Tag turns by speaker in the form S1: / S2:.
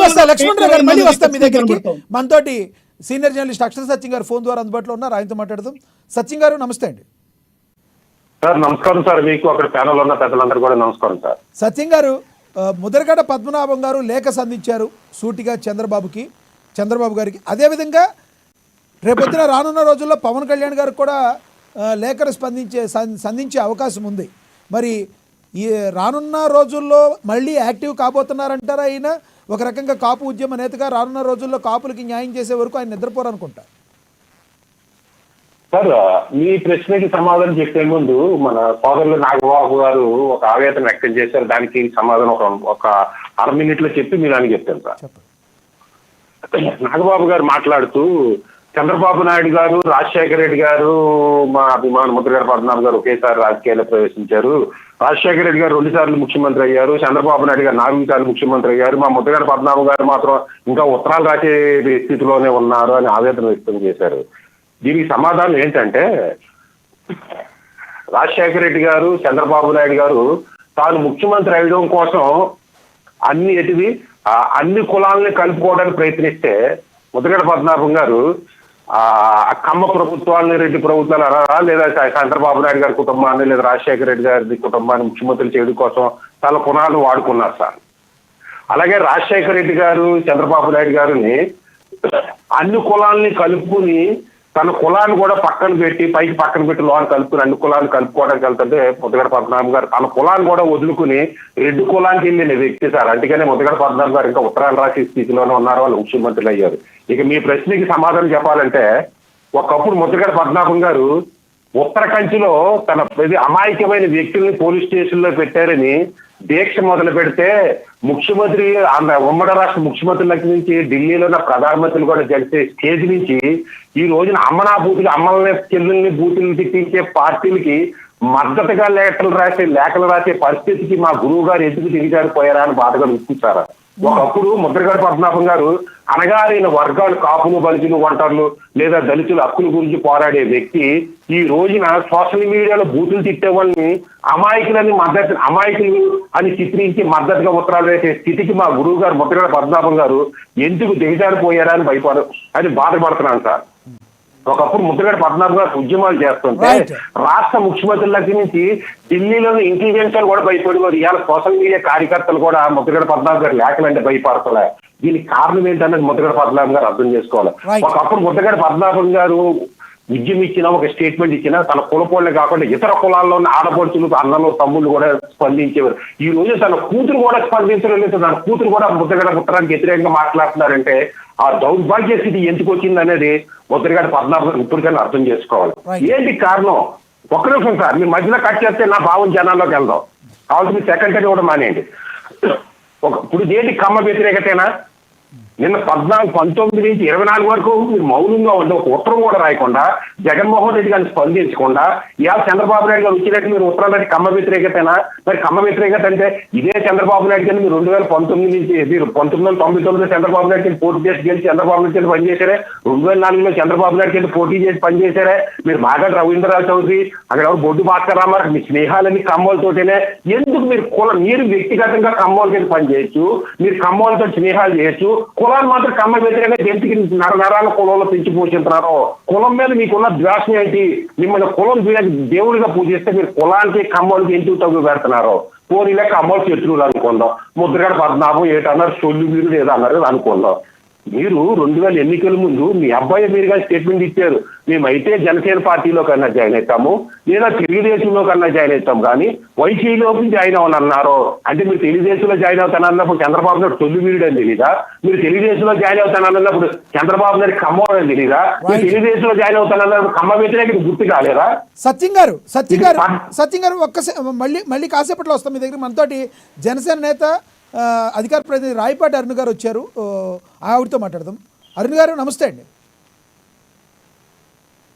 S1: వస్తా లక్ష్మణ్ రావు గారు, మళ్ళీ వస్తాం మీ దగ్గరికి. మనతోటి సీనియర్ జర్నలిస్ట్ అక్షర సత్యం గారు ఫోన్ ద్వారా అందుబాటులో ఉన్నారు, ఆయనతో మాట్లాడదాం. సత్యం గారు నమస్తే అండి.
S2: సార్ నమస్కారం సార్, మీకు అక్కడ ప్యానల్ ఉన్న పెద్దలందరూ కూడా నమస్కారం సార్.
S1: సత్యం గారు, ముద్రగడ పద్మనాభం గారు లేఖ సంధించారు సూటిగా చంద్రబాబు గారికి. అదేవిధంగా రేపొద్దున రానున్న రోజుల్లో పవన్ కళ్యాణ్ గారికి కూడా లేఖను సంధించే అవకాశం ఉంది. మరి ఈ రానున్న రోజుల్లో మళ్ళీ యాక్టివ్ కాబోతున్నారంటారా? ఆయన ఒక రకంగా కాపు ఉద్యమ నేతగా రానున్న రోజుల్లో కాపులకి న్యాయం చేసే వరకు ఆయన నిద్రపోరనుకుంటా.
S2: సార్ మీ ప్రశ్నకి సమాధానం చెప్పే ముందు మన సోదరులు నాగబాబు గారు ఒక ఆవేదన వ్యక్తం చేశారు, దానికి సమాధానం ఒక 1/2 మినిట్లో చెప్పి మీరు అని చెప్తాను సార్. నాగబాబు గారు మాట్లాడుతూ చంద్రబాబు నాయుడు గారు, రాజశేఖర రెడ్డి గారు, మా అభిమాన ముద్రగడ పద్మనాభం గారు ఒకేసారి రాజకీయాల్లో ప్రవేశించారు. రాజశేఖర రెడ్డి గారు 2 సార్లు ముఖ్యమంత్రి అయ్యారు, చంద్రబాబు నాయుడు గారు 4 సార్లు ముఖ్యమంత్రి అయ్యారు, మా ముద్రగడ పద్మనాభం గారు మాత్రం ఇంకా ఉత్తరాలు రాసే స్థితిలోనే ఉన్నారు అని ఆవేదన వ్యక్తం చేశారు. దీనికి సమాధానం ఏంటంటే, రాజశేఖర రెడ్డి గారు, చంద్రబాబు నాయుడు గారు తాను ముఖ్యమంత్రి అయ్యడం కోసం అన్ని కులాలని కలుపుకోవడానికి ప్రయత్నిస్తే ముద్రగడ పద్మనాభం గారు కమ్మ ప్రభుత్వాన్ని, రెడ్డి ప్రభుత్వాలు అలా లేదా చంద్రబాబు నాయుడు గారి కుటుంబాన్ని లేదా రాజశేఖర రెడ్డి గారి కుటుంబాన్ని ముఖ్యమంత్రి చేయడం కోసం తన కులాలను వాడుకున్నారు సార్. అలాగే రాజశేఖర రెడ్డి గారు, చంద్రబాబు నాయుడు గారిని అన్ని కులాలని కలుపుకుని తన కులాన్ని కూడా పక్కన పెట్టి లోన్ కలుపుకుని అన్ని కులాన్ని కలుపుకోవడానికి వెళ్తుంటే ముద్రగడ పద్మనాభం గారు తన కులాన్ని కూడా వదులుకుని రెడ్డి కులానికి వెళ్ళిన వ్యక్తి సార్. అందుకనే ముద్రగడ పద్మనాభం గారు ఇంకా ఉత్తరాలు రాసే స్థితిలోనే ఉన్నారు, వాళ్ళు ముఖ్యమంత్రులు అయ్యారు. ఇక మీ ప్రశ్నకి సమాధానం చెప్పాలంటే, ఒకప్పుడు ముద్రగడ పద్మనాభం గారు ఉత్తర కంచిలో తన అమాయకమైన వ్యక్తుల్ని పోలీస్ స్టేషన్ లో పెట్టారని దీక్ష మొదలు పెడితే ముఖ్యమంత్రి ఉమ్మడి రాష్ట్ర ముఖ్యమంత్రుల నుంచి ఢిల్లీలో ఉన్న ప్రధానమంత్రులు కూడా జరిగే స్టేజ్ నుంచి ఈ రోజున అమ్మల్ని చెల్లుల్ని బూతుల్ని తిట్టించే పార్టీలకి మద్దతుగా లేఖలు రాసే పరిస్థితికి మా గురువు గారు ఎందుకు దిగజారిపోయారా అని బాధగా గుర్తించారా. ఒకప్పుడు ముద్రగడ పద్మనాభం గారు అనగారిన వర్గాలు, కాపులు, బలిజులు, ఒంటర్లు లేదా దళితుల హక్కుల గురించి పోరాడే వ్యక్తి ఈ రోజున సోషల్ మీడియాలో బూతులు తిట్టే వాళ్ళని అమాయకులు అని చిత్రించి మద్దతుగా ఉత్తరాలు వేసే స్థితికి మా గురువు గారు ముద్రగడ పద్మనాభం గారు ఎందుకు దిగజారిపోయారా అని బాధపడుతున్నాను సార్. ఒకప్పుడు ముద్రగడ పద్మనాభం గారు ఉద్యమాలు చేస్తుంటే రాష్ట్ర ముఖ్యమంత్రుల దగ్గర నుంచి ఢిల్లీలోని ఇంటెలిజెన్స్ కూడా భయపడిపోయి ఇవాళ సోషల్ మీడియా కార్యకర్తలు కూడా ముద్రగడ పద్మనాభం గారు లేఖలంటే భయపడతలే. దీనికి కారణం ఏంటన్నది ముద్రగడ పద్మనాభం గారు అర్థం చేసుకోవాలి. ఒకప్పుడు ముద్రగడ పద్మనాభం గారు ఉద్యమం ఇచ్చినా, ఒక స్టేట్మెంట్ ఇచ్చినా తన కులపోళ్ళే కాకుండా ఇతర కులాల్లో ఉన్న ఆడపడుచులు, అన్నలు, తమ్ముళ్ళు కూడా స్పందించేవారు. ఈ రోజు తన కూతురు కూడా స్పందించడం లేదు. తన కూతురు కూడా ముద్రగడ ఉత్తరానికి వ్యతిరేకంగా మాట్లాడుతున్నారంటే ఆ దౌర్భాగ్య స్థితి ఎందుకు వచ్చింది అనేది ముద్రగడ పద్మనాభం ఇప్పటికైనా అర్థం చేసుకోవాలి. ఏంటి కారణం? ఒక్క నిమిషం సార్, మీ మధ్యలో కట్ చేస్తే నా భావం జనాల్లోకి వెళ్దాం. కావాల్సి మీ సెకండ్ కూడా మానేయండి. ఇప్పుడు ఏంటి కమ్మ వ్యతిరేకతేనా? నిన్న 19 నుంచి 24 వరకు మీరు మౌనంగా ఉండి ఒక ఉత్తరం కూడా రాయకుండా, జగన్మోహన్ రెడ్డి గారిని స్పందించకుండా ఇవాళ చంద్రబాబు నాయుడు గారు వచ్చినట్టు మీరు ఉత్తరాలు రాసి కమ్మ వ్యతిరేకతేనా? మరి కమ్మ వ్యతిరేకత అంటే ఇదే చంద్రబాబు నాయుడు గారిని మీరు 2019 నుంచి 1999 చంద్రబాబు నాయుడు గారిని పోటీ చేసి గెలిచి చంద్రబాబు నాయుడు గారిని పనిచేశారే, 2004లో చంద్రబాబు నాయుడు గారిని పోటీ చేసి పనిచేశారే, మీరు మాగంటి రవీంద్రరావు చౌదరి, అక్కడ ఎవరు బొడ్డు భాస్కర్ రామారావు, మీ స్నేహాలన్నీ కమ్మోలతోటేనే. ఎందుకు మీరు వ్యక్తిగతంగా కమ్మోలకి పనిచేయచ్చు, మీరు కమ్మోలతో స్నేహాలు చేయొచ్చు, కులాన్ని మాత్రం కమ్మ వ్యతిరేకంగా ఎందుకు నరాల కులంలో పెంచి పోషిస్తున్నారు? కులం మీద మీకున్న ద్వేషం ఏంటి? మిమ్మల్ని కులం దేవుడిగా పూజిస్తే మీరు కులానికి కమ్మోలకి ఎందుకు తగ్గు పెడుతున్నారు? పోనీలే కమ్మోలు శత్రువులు అనుకుందాం, ముద్రగడ పద్మనాభం ఏటన్నారు, సొల్లు మీరు ఏదో అన్నారు అనుకుందాం. మీరు 2000 ఎన్నికల ముందు మీ అబ్బాయి మీరుగా స్టేట్మెంట్ ఇచ్చారు, మేమైతే జనసేన పార్టీలో కన్నా జాయిన్ అవుతాము లేదా తెలుగుదేశంలో కన్నా జాయిన్ అవుతాం కానీ వైసీపీలోకి జాయిన్ అవనన్నారు. అంటే మీరు తెలుగుదేశంలో జాయిన్ అవుతానన్నప్పుడు చంద్రబాబు నాయుడు తొలి వీరుడు అని తెలీదా? మీరు తెలుగుదేశంలో జాయిన్ అవుతానన్నప్పుడు చంద్రబాబు నాయుడు కమ్మ అని తెలీదా? మీరు తెలుగుదేశంలో జాయిన్ అవుతానన్నప్పుడు కమ్మ వ్యతిరేకత గుర్తు కాలేదా?
S1: సత్యం గారు మళ్ళీ కాసేపట్లో వస్తాం మీ దగ్గర. మనతోటి జనసేన నేత అధికార ప్రతినిధి రాయపాటి అరుణ్ గారు వచ్చారు, ఆవిడతో మాట్లాడదాం. అరుణ్ గారు నమస్తే అండి.